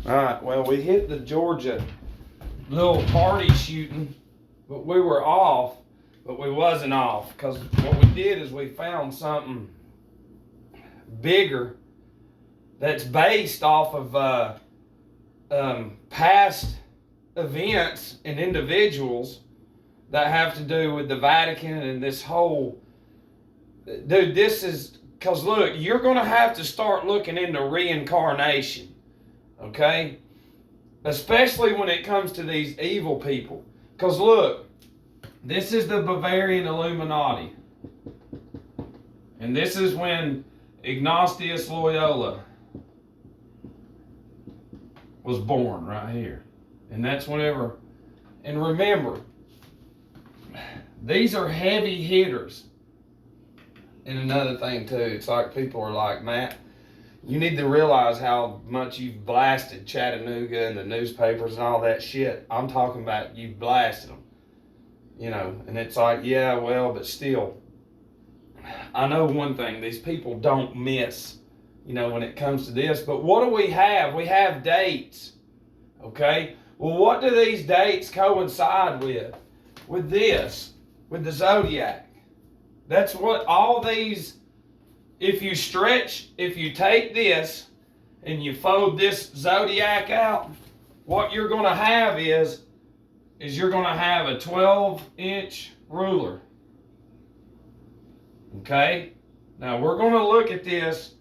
All right, well, we hit the Georgia little party shooting, but we were off, but we wasn't off, because what we did is we found something bigger that's based off of past events and individuals that have to do with the Vatican and this whole... Dude, this is... Because look, you're going to have to start looking into reincarnation. Okay? Especially when it comes to these evil people. Because look, this is the Bavarian Illuminati. And this is when Ignatius Loyola was born right here. And that's whenever... And remember, these are heavy hitters. And another thing too, it's like people are like, Matt, you need to realize how much you've blasted Chattanooga and the newspapers and all that shit. I'm talking about you blasted them. You know, and it's like, yeah, well, but still, I know one thing, these people don't miss, you know, when it comes to this. But what do we have? We have dates, okay? Well, what do these dates coincide with? With this, with the zodiac. That's what all these, if you take this and you fold this zodiac out, what you're going to have is you're going to have a 12-inch ruler. Okay? Now we're going to look at this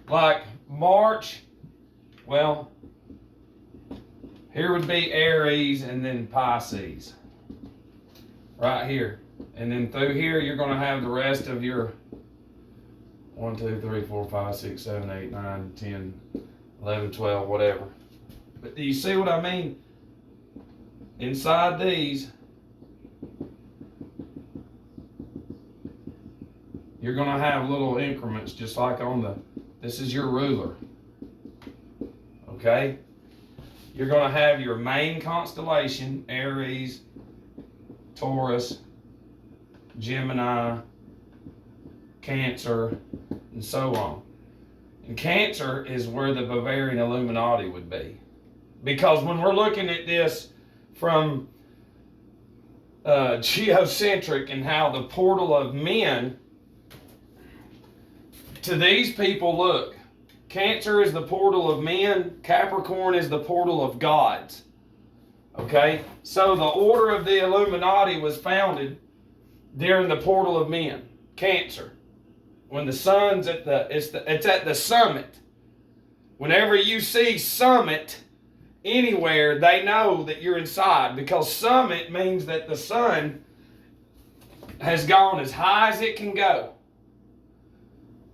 like March. Well, here would be Aries and then Pisces. Right here. And then through here, you're going to have the rest of your 1, 2, 3, 4, 5, 6, 7, 8, 9, 10, 11, 12, whatever. But do you see what I mean? Inside these, you're going to have little increments just like on the, this is your ruler. Okay? You're going to have your main constellation, Aries, Taurus, Gemini, Cancer, and so on. And Cancer is where the Bavarian Illuminati would be. Because when we're looking at this from geocentric and how the portal of men, to these people, look, Cancer is the portal of men, Capricorn is the portal of gods. Okay, so the order of the Illuminati was founded during the portal of men, Cancer. When the sun's at it's at the summit. Whenever you see summit anywhere, they know that you're inside, because summit means that the sun has gone as high as it can go.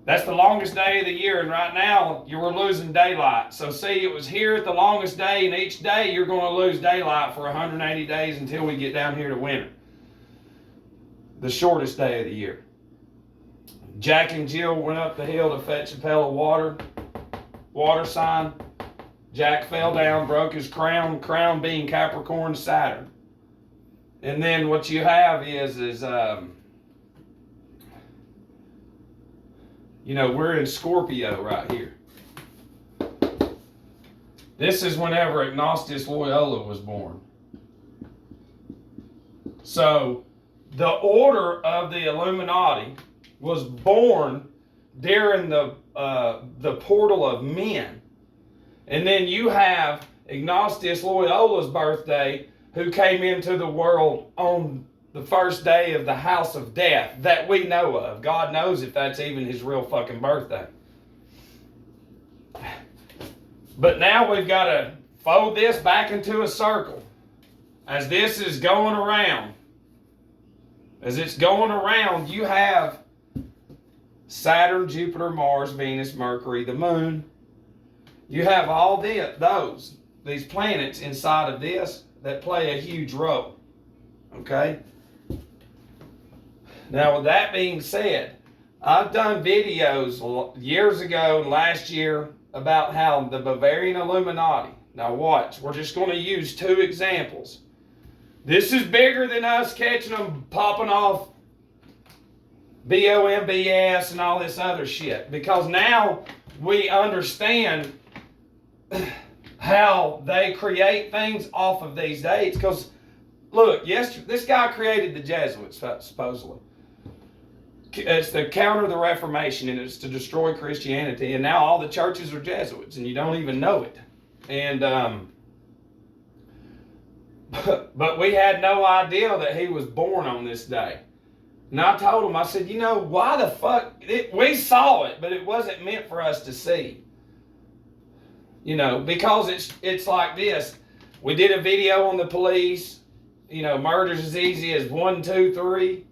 That's the longest day of the year, and right now you were losing daylight. So see, it was here at the longest day, and each day you're going to lose daylight for 180 days until we get down here to winter. The shortest day of the year. Jack and Jill went up the hill to fetch a pail of water sign. Jack fell down, broke his crown being Capricorn Saturn. And then what you have is you know, we're in Scorpio right here. This is whenever Ignatius Loyola was born. So, the order of the Illuminati was born during the portal of men. And then you have Ignatius Loyola's birthday, who came into the world on the first day of the house of death that we know of. God knows if that's even his real fucking birthday. But now we've got to fold this back into a circle. As this is going around, as it's going around, you have Saturn, Jupiter, Mars, Venus, Mercury, the moon. You have all these planets inside of this that play a huge role. Okay? Now, with that being said, I've done videos years ago and last year about how the Bavarian Illuminati. Now watch, we're just going to use 2 examples. This is bigger than us catching them popping off BOMBS and all this other shit. Because now we understand how they create things off of these dates. Because, look, this guy created the Jesuits, supposedly. It's to counter the Reformation, and it's to destroy Christianity. And now all the churches are Jesuits, and you don't even know it. And but we had no idea that he was born on this day. And I told him, I said, you know, why the fuck? We saw it, but it wasn't meant for us to see. You know, because it's like this. We did a video on the police. You know, murder's as easy as 1, 2, 3.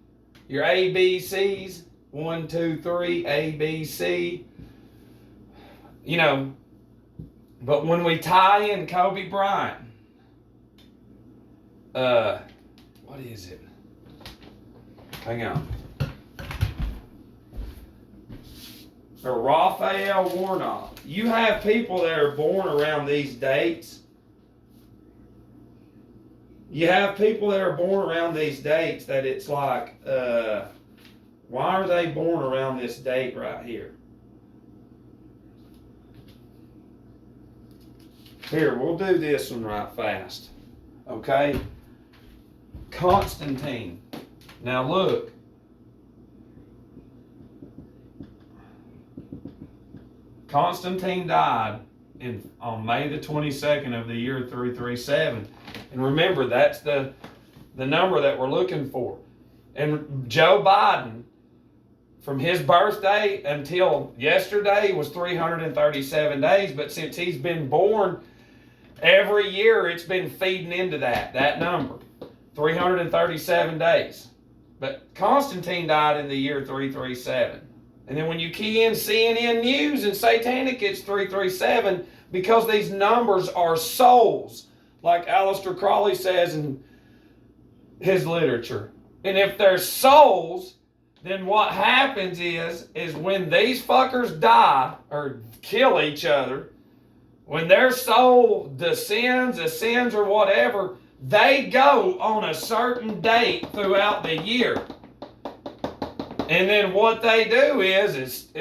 Your ABCs. 1, 2, 3, ABC. You know, but when we tie in Kobe Bryant, what is it? Hang on. Or Raphael Warnock. You have people that are born around these dates. You have people that are born around these dates that it's like, why are they born around this date right here? Here, we'll do this one right fast. Okay? Constantine. Now look. Constantine died on May the 22nd of the year 337. And remember, that's the number that we're looking for. And Joe Biden, from his birthday until yesterday, was 337 days. But since he's been born, every year it's been feeding into that number. 337 days. But Constantine died in the year 337. And then when you key in CNN News and Satanic, it's 337 because these numbers are souls, like Aleister Crowley says in his literature. And if they're souls, then what happens is when these fuckers die or kill each other, when their soul descends, ascends, or whatever, they go on a certain date throughout the year. And then what they do is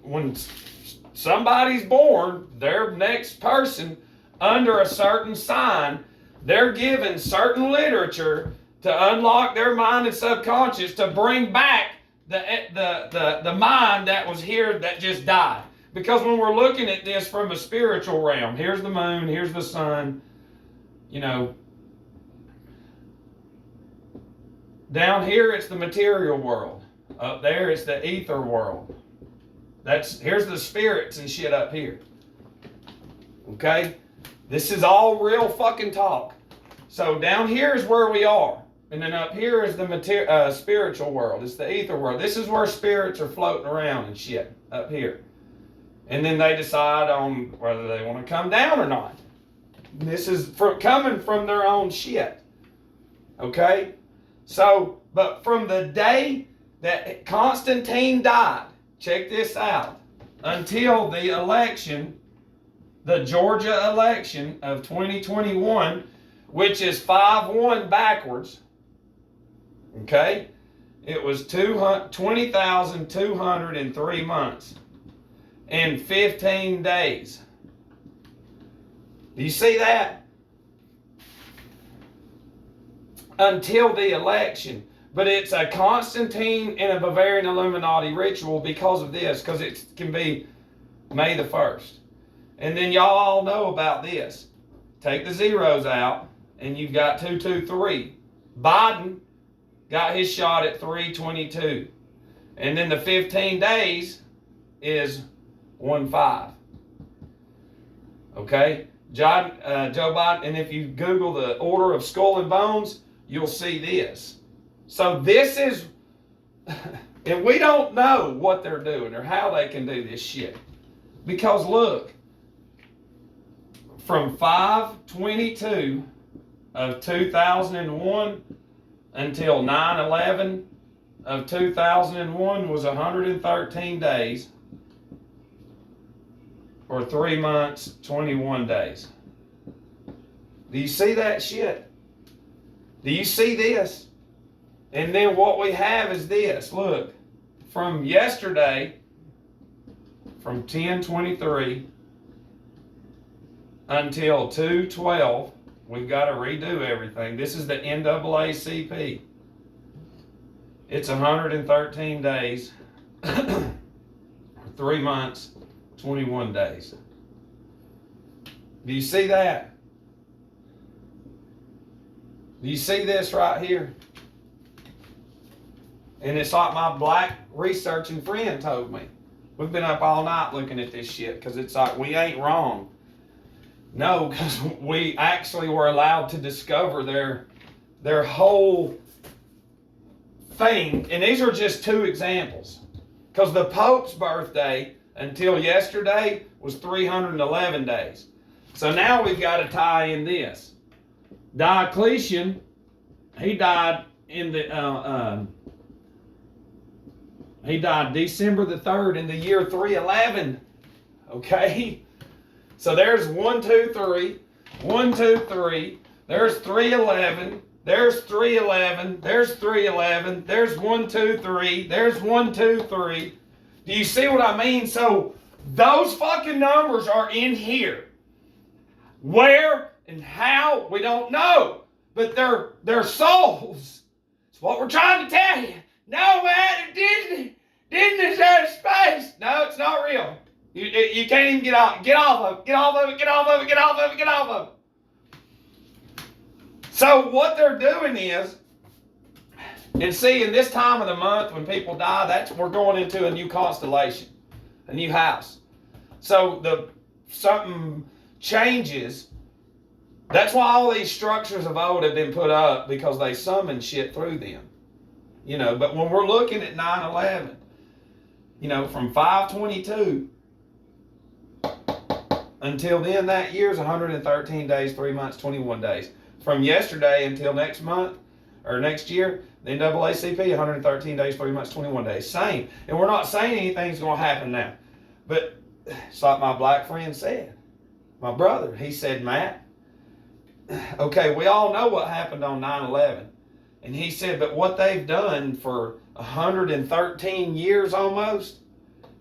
when somebody's born, their next person under a certain sign, they're given certain literature to unlock their mind and subconscious to bring back the mind that was here that just died. Because when we're looking at this from a spiritual realm, here's the moon, here's the sun, you know. Down here it's the material world. Up there it's the ether world. Here's the spirits and shit up here. Okay? This is all real fucking talk. So down here is where we are. And then up here is the spiritual world. It's the ether world. This is where spirits are floating around and shit. Up here. And then they decide on whether they want to come down or not. And this is coming from their own shit. Okay? So, but from the day that Constantine died, check this out, until the election, the Georgia election of 2021, which is 5-1 backwards, okay? It was 20,203 months and 15 days. Do you see that? Until the election. But it's a Constantine and a Bavarian Illuminati ritual because of this, because it can be May the 1st. And then y'all all know about this. Take the zeros out, and you've got 223. Biden got his shot at 322. And then the 15 days is 1-5. Okay? Joe Biden, and if you Google the order of skull and bones, you'll see this. So this is, and we don't know what they're doing or how they can do this shit. Because look, from 5/22 of 2001 until 9/11 of 2001 was 113 days, or 3 months, 21 days. Do you see that shit? Do you see this? And then what we have is this. Look, from yesterday, from 10/23 until 2/12. We've got to redo everything. This is the NAACP. It's 113 days, 3 months, 21 days. Do you see that? Do you see this right here? And it's like my black researching friend told me. We've been up all night looking at this shit because it's like we ain't wrong. No, because we actually were allowed to discover their whole thing. And these are just 2 examples. Because the Pope's birthday until yesterday was 311 days. So now we've got to tie in this. Diocletian, he died in the he died December the 3rd in the year 311. Okay? So there's 1, 2, 3. 1, 2, 3. There's 311. There's 311. There's 311. There's 1, 2, 3. There's 1, 2, 3. Do you see what I mean? So those fucking numbers are in here. Where and how, we don't know. But they're souls. It's what we're trying to tell you. No, man, Disney is out of space. No, it's not real. You can't even get off of it. Get off of it. Get off of it. Get off of it. Get off of it. So what they're doing is, and see, in this time of the month when people die, we're going into a new constellation, a new house. So something changes. That's why all these structures of old have been put up, because they summon shit through them. You know, but when we're looking at 9/11, you know, from 5/22 until then, that year's 113 days, 3 months, 21 days. From yesterday until next month, or next year, the NAACP, 113 days, 3 months, 21 days. Same. And we're not saying anything's going to happen now. But it's like my black friend said, my brother, he said, Matt, okay, we all know what happened on 9/11. And he said, but what they've done for 113 years almost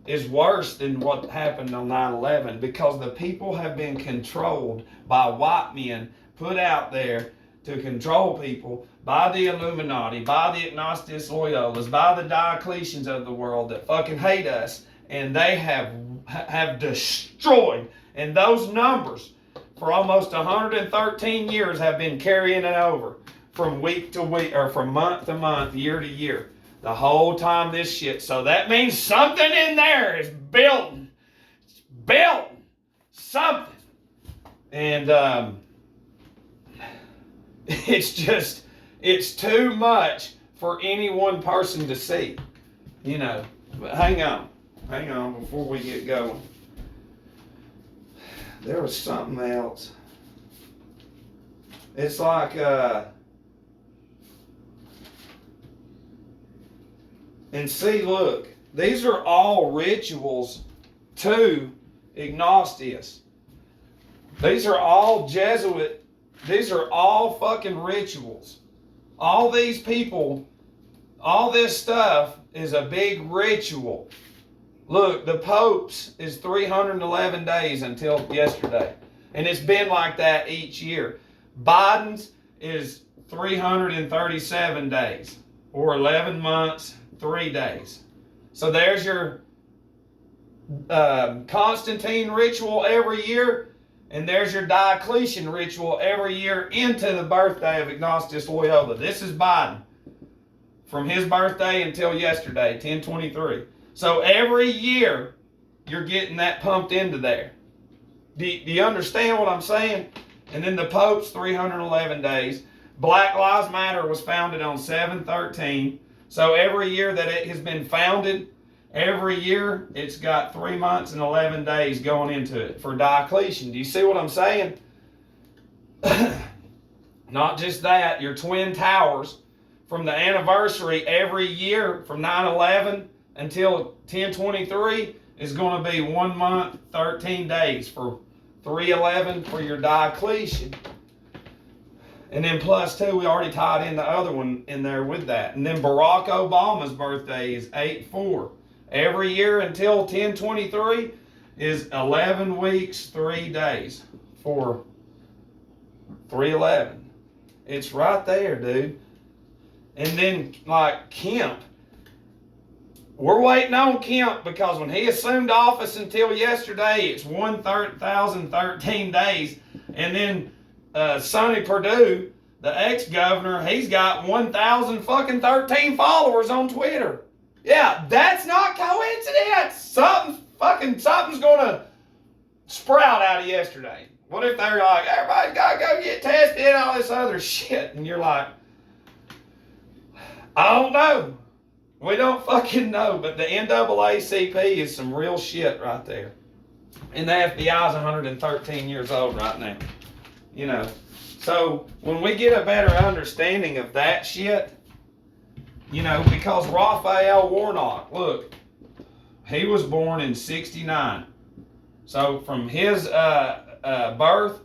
is worse than what happened on 9/11, because the people have been controlled by white men put out there to control people by the Illuminati, by the Ignatius Loyolas, by the Diocletians of the world that fucking hate us, and they have destroyed. And those numbers for almost 113 years have been carrying it over from week to week, or from month to month, year to year. The whole time this shit. So that means something in there is building. It's building something. And it's too much for any one person to see. You know. But hang on before we get going. There was something else. It's like and see, look, these are all rituals to Ignatius. These are all Jesuit. These are all fucking rituals. All these people, all this stuff is a big ritual. Look, the Pope's is 311 days until yesterday. And it's been like that each year. Biden's is 337 days, or 11 months, 3 days. So there's your Constantine ritual every year, and there's your Diocletian ritual every year into the birthday of Ignatius Loyola. This is Biden, from his birthday until yesterday, 10/23. So every year, you're getting that pumped into there. Do you understand what I'm saying? And then the Pope's 311 days. Black Lives Matter was founded on 7/13. So every year that it has been founded, every year it's got 3 months and 11 days going into it for Diocletian. Do you see what I'm saying? Not just that, your Twin Towers, from the anniversary every year from 9/11 until 10/23 is going to be 1 month, 13 days for 3/11 for your Diocletian. And then plus 2, we already tied in the other one in there with that. And then Barack Obama's birthday is 8/4. every year until 1023 is 11 weeks, 3 days for 311. It's right there, dude. And then, like, Kemp. We're waiting on Kemp because when he assumed office until yesterday, it's 1,013 days. And then Sonny Perdue, the ex-governor, he's got 1,013 followers on Twitter. Yeah, that's not coincidence. Something's gonna sprout out of yesterday. What if they're like, everybody's gotta go get tested and all this other shit? And you're like, I don't know. We don't fucking know, but the NAACP is some real shit right there. And the FBI's 113 years old right now. You know. So when we get a better understanding of that shit, you know, because Raphael Warnock, look, he was born in 69. So from his birth,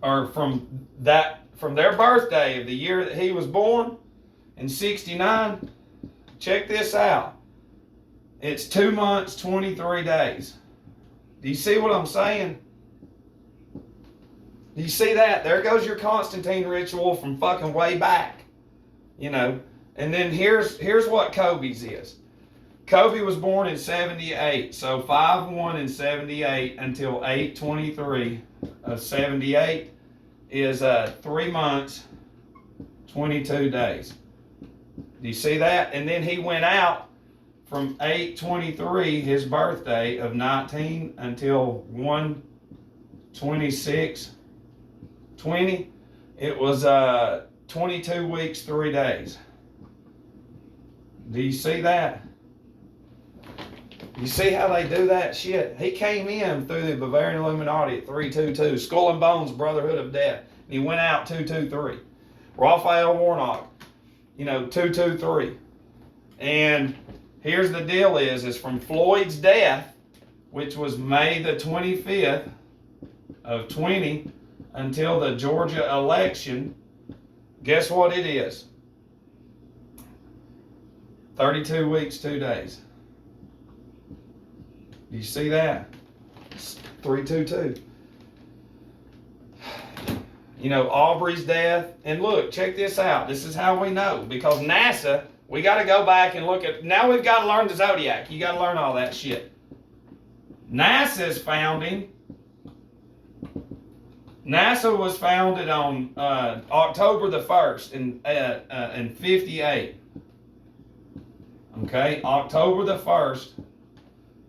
or from their birthday of the year that he was born, in 69, check this out. It's 2 months, 23 days. Do you see what I'm saying? Do you see that? There goes your Constantine ritual from fucking way back. You know, and then here's what Kobe's is. Kobe was born in 78, so 5-1 in 78 until 8/23 of 78 is 3 months, 22 days. Do you see that? And then he went out from 8/23, his birthday of 19, until 1/26/20. It was 22 weeks, 3 days. Do you see that? You see how they do that shit? He came in through the Bavarian Illuminati at 322, Skull and Bones, Brotherhood of Death. And he went out 223. Raphael Warnock, you know, 223. And here's the deal is from Floyd's death, which was May the 25th of 20, until the Georgia election, guess what it is? 32 weeks, 2 days. Do you see that? It's 322. You know, Aubrey's death. And look, check this out. This is how we know. Because NASA, we got to go back and look at, now we've got to learn the zodiac. You got to learn all that shit. NASA's founding, NASA was founded on October the 1st in 58. Okay, October the 1st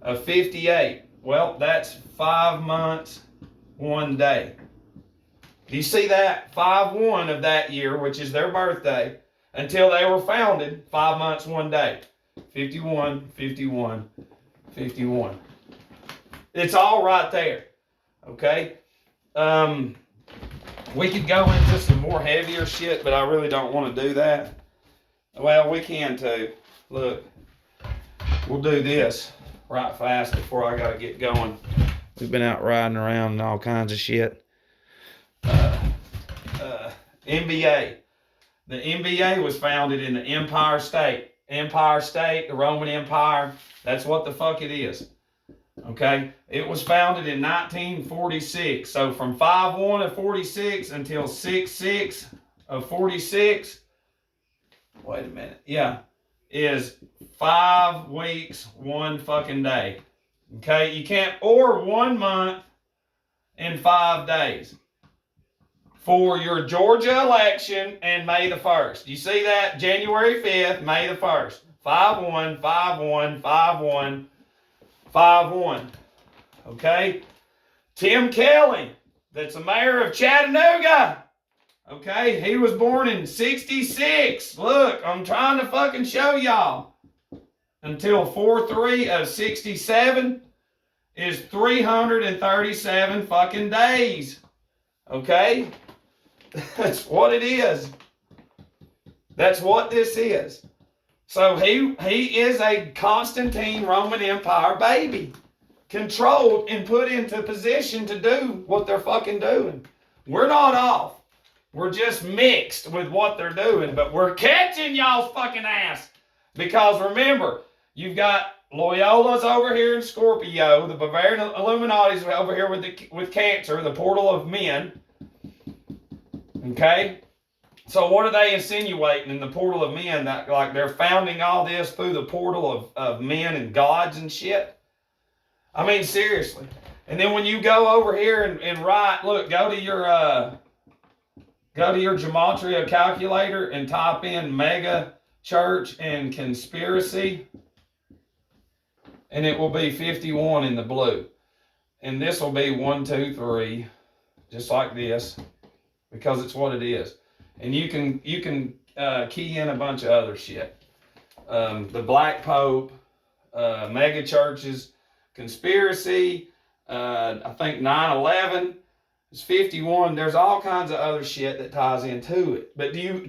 of 58. Well, that's 5 months, 1 day. Do you see that? 5/1 of that year, which is their birthday, until they were founded, 5 months, 1 day. 51, 51, 51. It's all right there. Okay? We could go into some more heavier shit, but I really don't want to do that. Well, we can too. Look, we'll do this right fast before I gotta get going. We've been out riding around and all kinds of shit. NBA. The NBA was founded in the Empire State. Empire State, the Roman Empire, that's what the fuck it is. Okay? It was founded in 1946. So from 5/1 of 46 until 6/6 of 46, wait a minute, yeah, is 5 weeks, 1 fucking day. Okay? You can't, or 1 month and 5 days. For your Georgia election and May the 1st. You see that? January 5th, May the 1st. 5/1, 5/1, 5/1, 5/1. Okay? Tim Kelly, that's the mayor of Chattanooga. Okay? He was born in 66. Look, I'm trying to fucking show y'all. Until 4/3 of 67 is 337 fucking days. Okay? That's what it is. That's what this is. So he is a Constantine Roman Empire baby. Controlled and put into position to do what they're fucking doing. We're not off. We're just mixed with what they're doing. But we're catching y'all's fucking ass. Because remember, You've got Loyola's over here in Scorpio. The Bavarian Illuminati's over here with Cancer, the portal of men. Okay? So what are they insinuating in the portal of men? That like they're founding all this through the portal of men and gods and shit? I mean, seriously. And then when you go over here and write, look, go to your gematria calculator and type in mega church and conspiracy, and it will be 51 in the blue. And this will be 1, 2, 3, just like this, because it's what it is. And you can key in a bunch of other shit. The Black Pope, mega churches, conspiracy, I think 9/11 is 51. There's all kinds of other shit that ties into it. But do you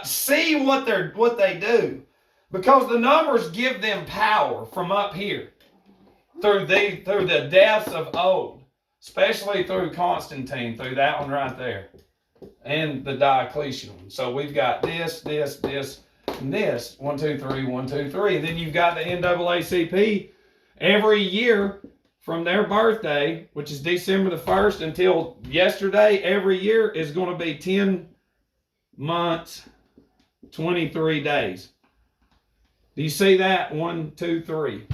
see what they do? Because the numbers give them power from up here through the deaths of old, especially through Constantine, through that one right there, and the Diocletian. So we've got this, and this. 1, 2, 3, 1, 2, 3. And then you've got the NAACP every year from their birthday, which is December the 1st, until yesterday, every year is going to be 10 months, 23 days. Do you see that? 1, 2, 3.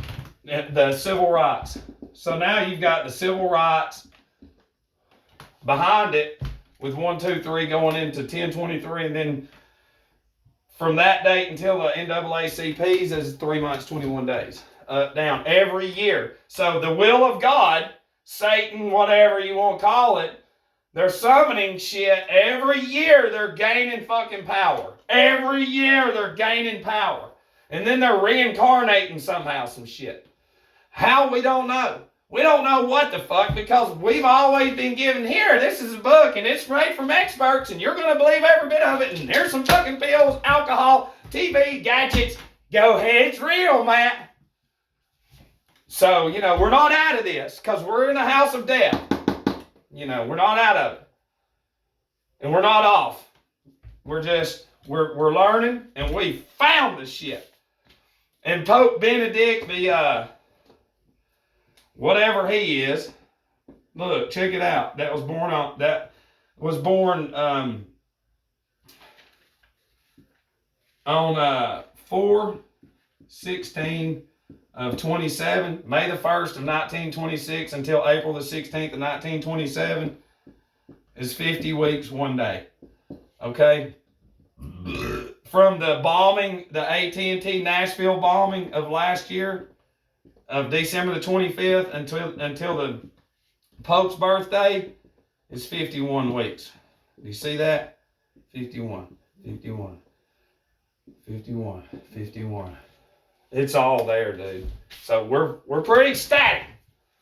The civil rights. So now you've got the civil rights behind it with 1, 2, 3 going into 10/23, and then from that date until the NAACP's is 3 months, 21 days. Down every year. So the will of God, Satan, whatever you want to call it, they're summoning shit. Every year they're gaining fucking power. Every year they're gaining power. And then they're reincarnating somehow some shit. How? We don't know. We don't know what the fuck, because we've always been given, here, this is a book and it's made from experts and you're going to believe every bit of it, and here's some fucking pills, alcohol, TV, gadgets. Go ahead, it's real, Matt. So, we're not out of this, because we're in the house of death. We're not out of it. And we're not off. We're learning, and we found the shit. And Pope Benedict, the, whatever he is, look, check it out. That was born on 4/16 of 27, May the 1st of 1926 until April the 16th of 1927 is 50 weeks, 1 day. Okay? From the bombing, the AT&T Nashville bombing of last year, of December the 25th until the Pope's birthday, is 51 weeks. Do you see that? 51, 51, 51, 51. It's all there, dude. So we're pretty ecstatic.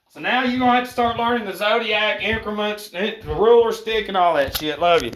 So now you're going to have to start learning the zodiac increments, the ruler stick, and all that shit. Love you.